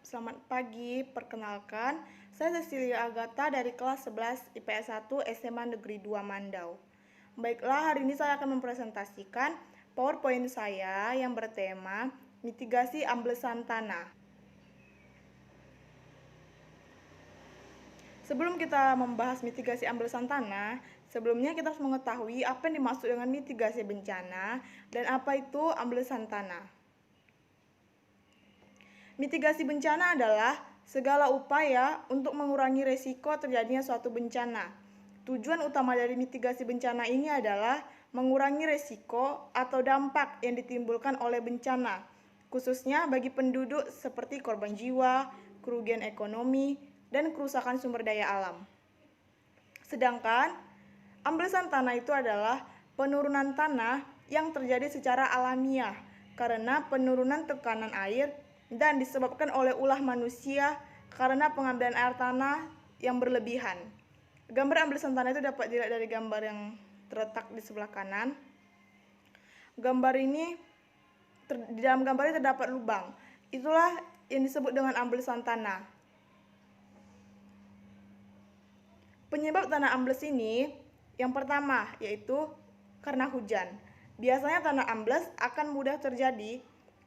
selamat pagi. Perkenalkan, saya Cecilia Agatha dari kelas 11 IPS 1 SMA Negeri 2 Mandau. Baiklah, hari ini saya akan mempresentasikan PowerPoint saya yang bertema mitigasi amblesan tanah. Sebelum kita membahas mitigasi amblesan tanah, sebelumnya kita harus mengetahui apa yang dimaksud dengan mitigasi bencana dan apa itu amblesan tanah. Mitigasi bencana adalah segala upaya untuk mengurangi risiko terjadinya suatu bencana. Tujuan utama dari mitigasi bencana ini adalah mengurangi risiko atau dampak yang ditimbulkan oleh bencana, khususnya bagi penduduk seperti korban jiwa, kerugian ekonomi, dan kerusakan sumber daya alam. Sedangkan, amblesan tanah itu adalah penurunan tanah yang terjadi secara alamiah karena penurunan tekanan air dan disebabkan oleh ulah manusia karena pengambilan air tanah yang berlebihan. Gambar amblesan tanah itu dapat dilihat dari gambar yang terletak di sebelah kanan. Gambar ini, di dalam gambar ini terdapat lubang. Itulah yang disebut dengan amblesan tanah. Penyebab tanah ambles ini yang pertama yaitu karena hujan. Biasanya tanah ambles akan mudah terjadi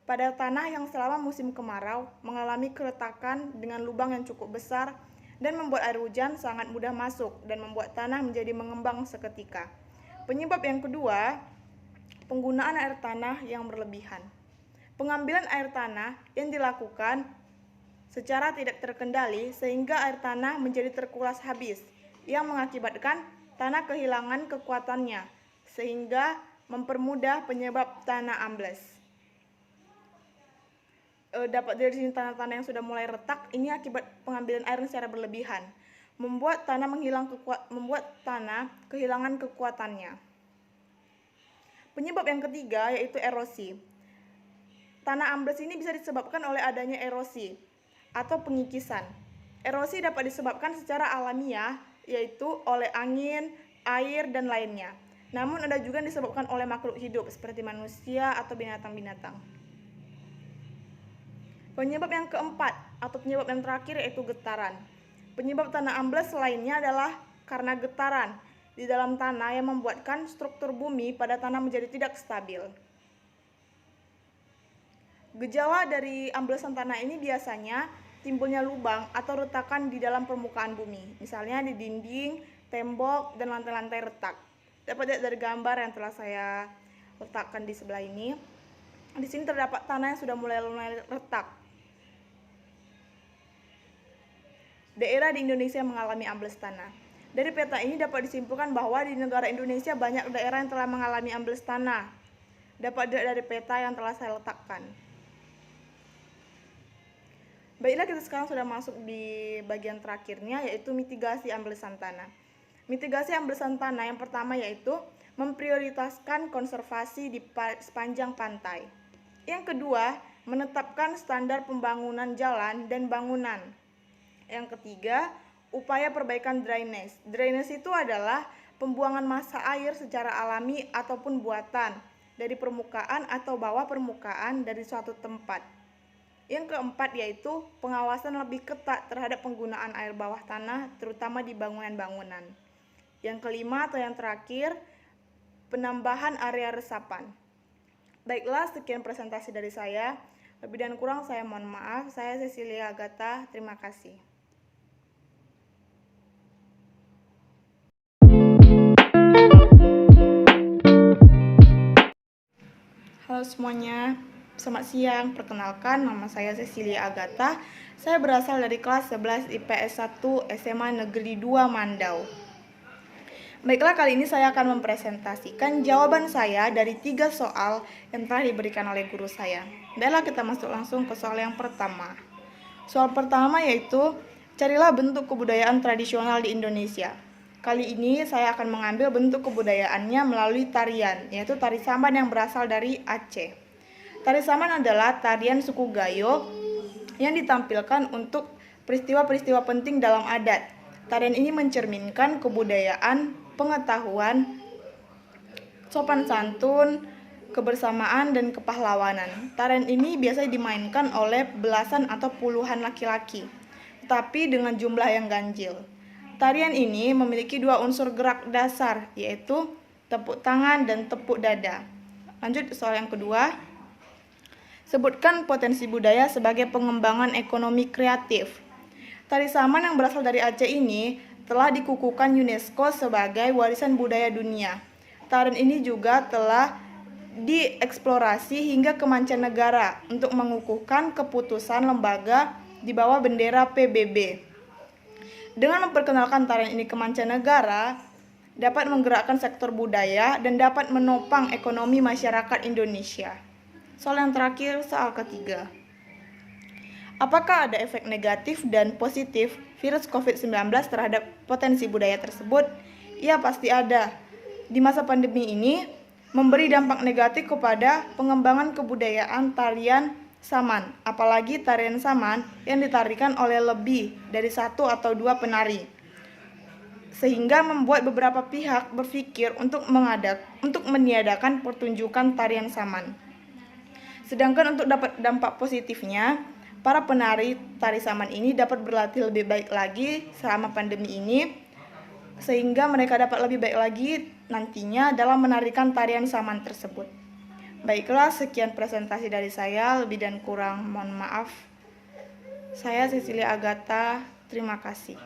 pada tanah yang selama musim kemarau mengalami keretakan dengan lubang yang cukup besar dan membuat air hujan sangat mudah masuk dan membuat tanah menjadi mengembang seketika. Penyebab yang kedua, penggunaan air tanah yang berlebihan. Pengambilan air tanah yang dilakukan secara tidak terkendali sehingga air tanah menjadi terkuras habis yang mengakibatkan tanah kehilangan kekuatannya sehingga mempermudah penyebab tanah ambles. Dapat dari sini tanah-tanah yang sudah mulai retak ini akibat pengambilan air secara berlebihan, membuat tanah kehilangan kekuatannya. Penyebab yang ketiga yaitu erosi. Tanah ambles ini bisa disebabkan oleh adanya erosi atau pengikisan. Erosi dapat disebabkan secara alamiah yaitu oleh angin, air, dan lainnya. Namun ada juga yang disebabkan oleh makhluk hidup seperti manusia atau binatang-binatang. Penyebab yang keempat atau penyebab yang terakhir yaitu getaran. Penyebab tanah ambles lainnya adalah karena getaran di dalam tanah yang membuatkan struktur bumi pada tanah menjadi tidak stabil. Gejala dari amblesan tanah ini biasanya timbulnya lubang atau retakan di dalam permukaan bumi, misalnya di dinding, tembok, dan lantai-lantai retak. Dapat lihat dari gambar yang telah saya letakkan di sebelah ini. Di sini terdapat tanah yang sudah mulai retak. Daerah di Indonesia yang mengalami ambles tanah. Dari peta ini dapat disimpulkan bahwa di negara Indonesia banyak daerah yang telah mengalami ambles tanah. Dapat dilihat dari peta yang telah saya letakkan. Baiklah, kita sekarang sudah masuk di bagian terakhirnya yaitu mitigasi amblesan tanah. Mitigasi amblesan tanah yang pertama yaitu memprioritaskan konservasi di sepanjang pantai. Yang kedua, menetapkan standar pembangunan jalan dan bangunan. Yang ketiga, upaya perbaikan drainase. Drainase itu adalah pembuangan massa air secara alami ataupun buatan dari permukaan atau bawah permukaan dari suatu tempat. Yang keempat yaitu pengawasan lebih ketat terhadap penggunaan air bawah tanah terutama di bangunan-bangunan. Yang kelima atau yang terakhir, penambahan area resapan. Baiklah, sekian presentasi dari saya. Lebih dan kurang saya mohon maaf. Saya Cecilia Agatha. Terima kasih. Halo semuanya, selamat siang. Perkenalkan, nama saya Cecilia Agatha. Saya berasal dari kelas 11 IPS 1 SMA Negeri 2 Mandau. Baiklah, kali ini saya akan mempresentasikan jawaban saya dari 3 soal yang telah diberikan oleh guru saya. Baiklah, kita masuk langsung ke soal yang pertama. Soal pertama yaitu, carilah bentuk kebudayaan tradisional di Indonesia. Kali ini saya akan mengambil bentuk kebudayaannya melalui tarian, yaitu tari Saman yang berasal dari Aceh. Tari Saman adalah tarian suku Gayo yang ditampilkan untuk peristiwa-peristiwa penting dalam adat. Tarian ini mencerminkan kebudayaan, pengetahuan, sopan santun, kebersamaan, dan kepahlawanan. Tarian ini biasanya dimainkan oleh belasan atau puluhan laki-laki, tetapi dengan jumlah yang ganjil. Tarian ini memiliki dua unsur gerak dasar, yaitu tepuk tangan dan tepuk dada. Lanjut soal yang kedua. Sebutkan potensi budaya sebagai pengembangan ekonomi kreatif. Tari Saman yang berasal dari Aceh ini telah dikukuhkan UNESCO sebagai warisan budaya dunia. Tarian ini juga telah dieksplorasi hingga ke mancanegara untuk mengukuhkan keputusan lembaga di bawah bendera PBB. Dengan memperkenalkan tarian ini ke mancanegara, dapat menggerakkan sektor budaya dan dapat menopang ekonomi masyarakat Indonesia. Soal yang terakhir, soal ketiga. Apakah ada efek negatif dan positif virus COVID-19 terhadap potensi budaya tersebut? Ya, pasti ada. Di masa pandemi ini, memberi dampak negatif kepada pengembangan kebudayaan tarian Saman, apalagi tarian Saman yang ditarikan oleh lebih dari satu atau dua penari, sehingga membuat beberapa pihak berpikir untuk meniadakan pertunjukan tarian Saman. Sedangkan untuk dapat dampak positifnya, para penari tari Saman ini dapat berlatih lebih baik lagi selama pandemi ini, sehingga mereka dapat lebih baik lagi nantinya dalam menarikan tarian Saman tersebut. Baiklah, sekian presentasi dari saya, lebih dan kurang mohon maaf. Saya Cecilia Agatha, terima kasih.